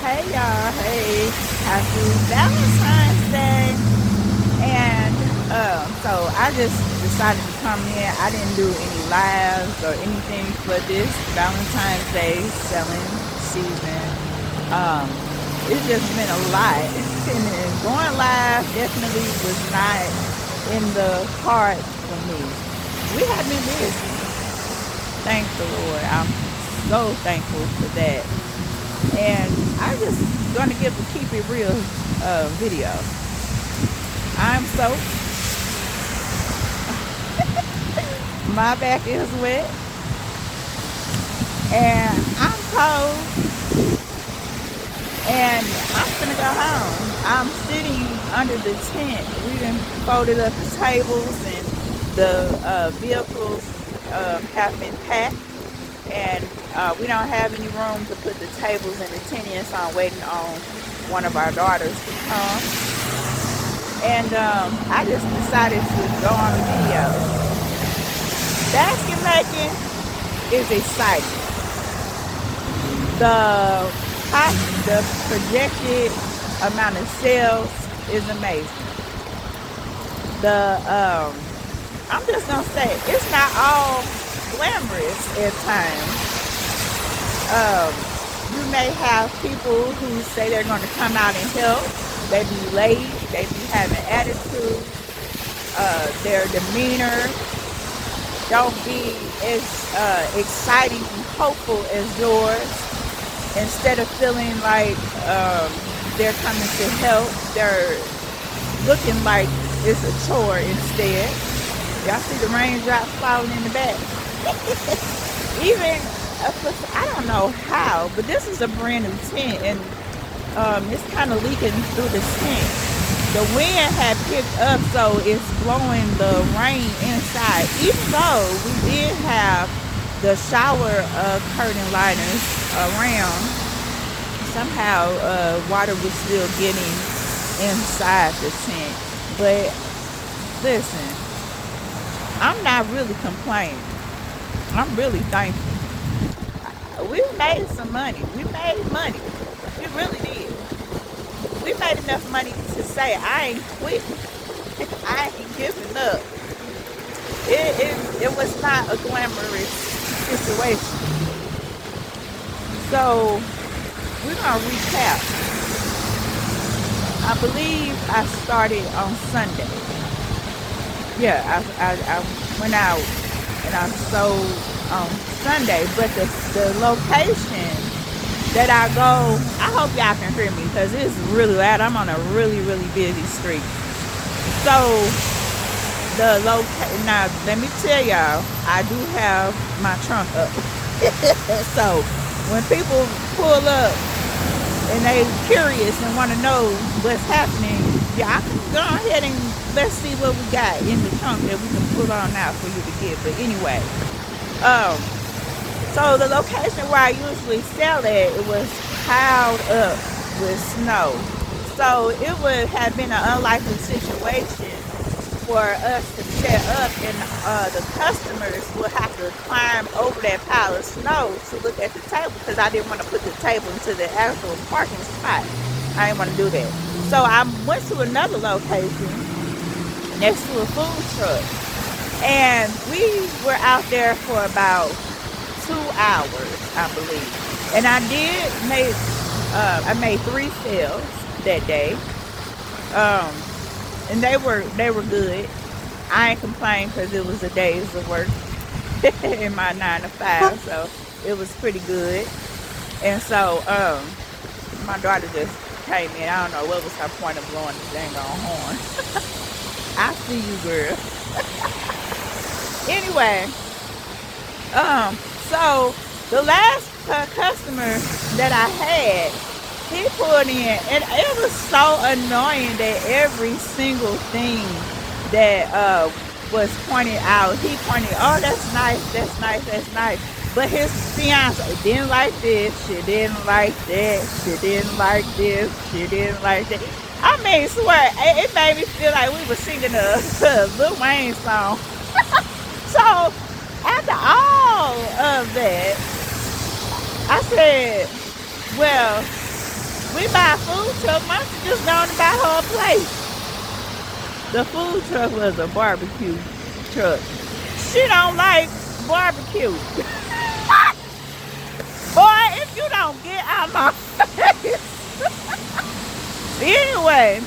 Hey y'all, hey, happy Valentine's Day. And so I just decided to come in. I didn't do any lives or anything for this Valentine's Day selling season. Um, it's just been a lot. And then going live definitely was not in the cards for me. We have been busy. Thank the Lord. I'm so thankful for that. And I'm just gonna give a keep it real video. I'm so my back is wet and I'm cold and I'm gonna go home. I'm sitting under the tent. We done folded up the tables and the vehicles have been packed, and we don't have any room to put the tables and the tent in, so I'm waiting on one of our daughters to come. And I just decided to go on a video. Basket making is exciting. The projected amount of sales is amazing. I'm just gonna say it's not all glamorous at times. You may have people who say they're going to come out and help. They be late. They be having attitude. Their demeanor don't be as exciting and hopeful as yours. Instead of feeling like they're coming to help, they're looking like it's a chore instead. Y'all see the raindrops falling in the back. Even I don't know how, but this is a brand new tent, and it's kind of leaking through the tent. The wind had picked up, so it's blowing the rain inside. Even though we did have the shower curtain liners around, somehow water was still getting inside the tent. But listen, I'm not really complaining. I'm really thankful. We made some money. We made money. We really did. We made enough money to say I ain't quitting. I ain't giving up. It was not a glamorous situation. So we're gonna recap. I believe I started on Sunday. Yeah, I went out and I sold on Sunday, but the location that I go, I hope y'all can hear me because it's really loud. I'm on a really busy street. So now let me tell y'all, I do have my trunk up. So when people pull up and they curious and want to know what's happening, y'all can go ahead and let's see what we got in the trunk that we can pull on out for you to get. But anyway, so the location where I usually sell at, it was piled up with snow. So it would have been an unlikely situation for us to set up, and the customers would have to climb over that pile of snow to look at the table, because I didn't want to put the table into the actual parking spot. I didn't want to do that. So I went to another location next to a food truck, and we were out there for about 2 hours, I believe. And I made 3 sales that day. And they were good. I ain't complain because it was a days of work in my 9 to 5, so it was pretty good. And so my daughter just came in. I don't know what was her point of blowing the dang on horn. I see you, girl. Anyway, so the last customer that I had, he pulled in, and it was so annoying that every single thing that was pointed out, he pointed, oh, that's nice, that's nice, that's nice. But his fiance didn't like this, she didn't like that, she didn't like this, she didn't like that. I mean, swear, it made me feel like we were singing a Lil Wayne song. So after all of that, I said, well, We buy a food truck. Mom just going to buy her a plate. The food truck was a barbecue truck. She don't like barbecue. Boy, if you don't get out my face. Anyway,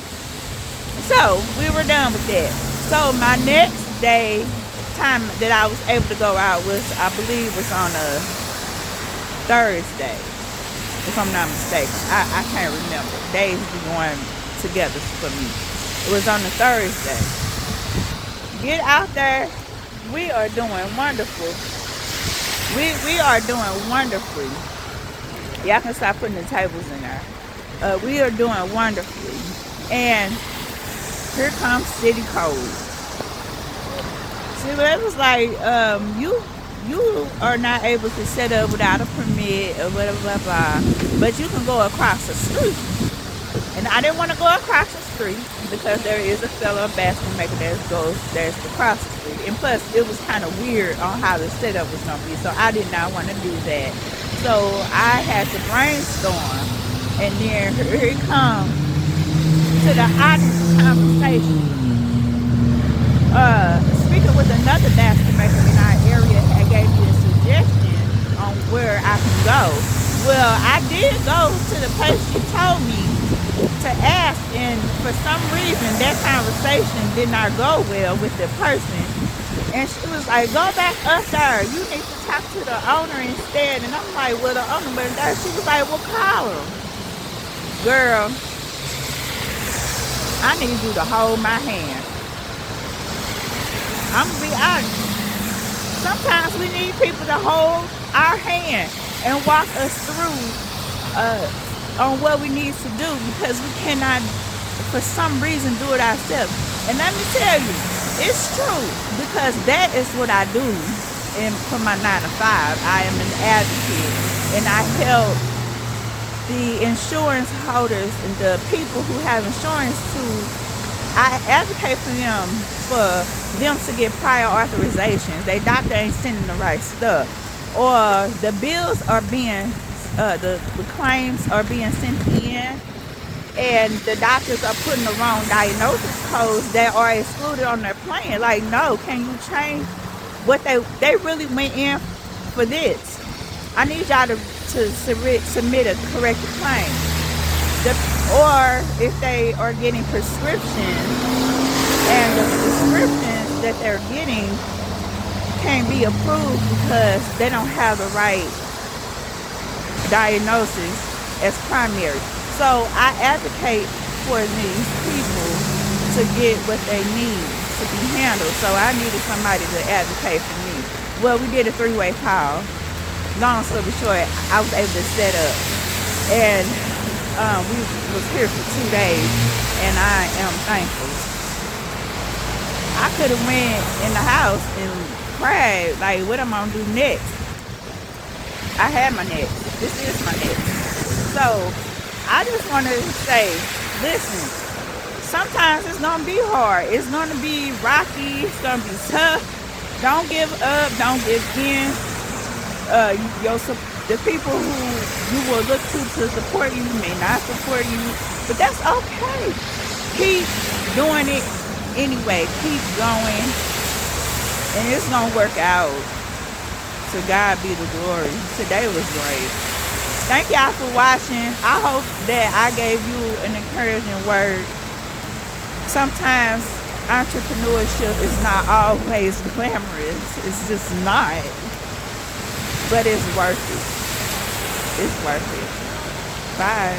so we were done with that. So my next day time that I was able to go out was, I believe, was on a Thursday, if I'm not mistaken. I can't remember. Days be going together for me. It was on a Thursday. Get out there. We are doing wonderful. We are doing wonderfully. Y'all can stop putting the tables in there. We are doing wonderfully. And here comes city code. See, it was like, you are not able to set up without a permit or whatever, blah, blah. But you can go across the street. And I didn't want to go across the street because there is a fellow basket maker there's across the street. And plus, it was kind of weird on how the setup was going to be. So I did not want to do that. So I had to brainstorm. And then here it comes to the honest conversation. Speaking with another basket maker in our area had gave me a suggestion on where I can go. Well, I did go to the place she told me to ask, and for some reason that conversation did not go well with the person. And she was like, go back up there. You need to talk to the owner instead. And I'm like, well, the owner went there. She was like, well, call him. Girl, I need you to hold my hand. I'm gonna be honest. Sometimes we need people to hold our hand and walk us through on what we need to do, because we cannot, for some reason, do it ourselves. And let me tell you, it's true, because that is what I do for my 9 to 5. I am an advocate, and I help the insurance holders and the people who have insurance I advocate for them to get prior authorizations. Their doctor ain't sending the right stuff, or the bills are being, the claims are being sent in, and the doctors are putting the wrong diagnosis codes that are excluded on their plan. Like, no, can you change what they really went in for this? I need y'all to submit a corrected claim. Or if they are getting prescriptions and the prescriptions that they're getting can't be approved because they don't have the right diagnosis as primary. So I advocate for these people to get what they need to be handled. So I needed somebody to advocate for me. Well, we did a 3-way call. Long story short, I was able to set up. And we was here for 2 days, and I am thankful. I could have went in the house and cried, like, what am I gonna do next? I had my next. This is my next. So I just want to say, listen, sometimes it's gonna be hard. It's gonna be rocky. It's gonna be tough. Don't give up. Don't give in. The people who you will look to support you may not support you, but that's okay. Keep doing it anyway. Keep going, and it's gonna work out. To God be the glory. Today was great. Thank y'all for watching. I hope that I gave you an encouraging word. Sometimes entrepreneurship is not always glamorous. It's just not. But it's worth it. It's worth it. Bye.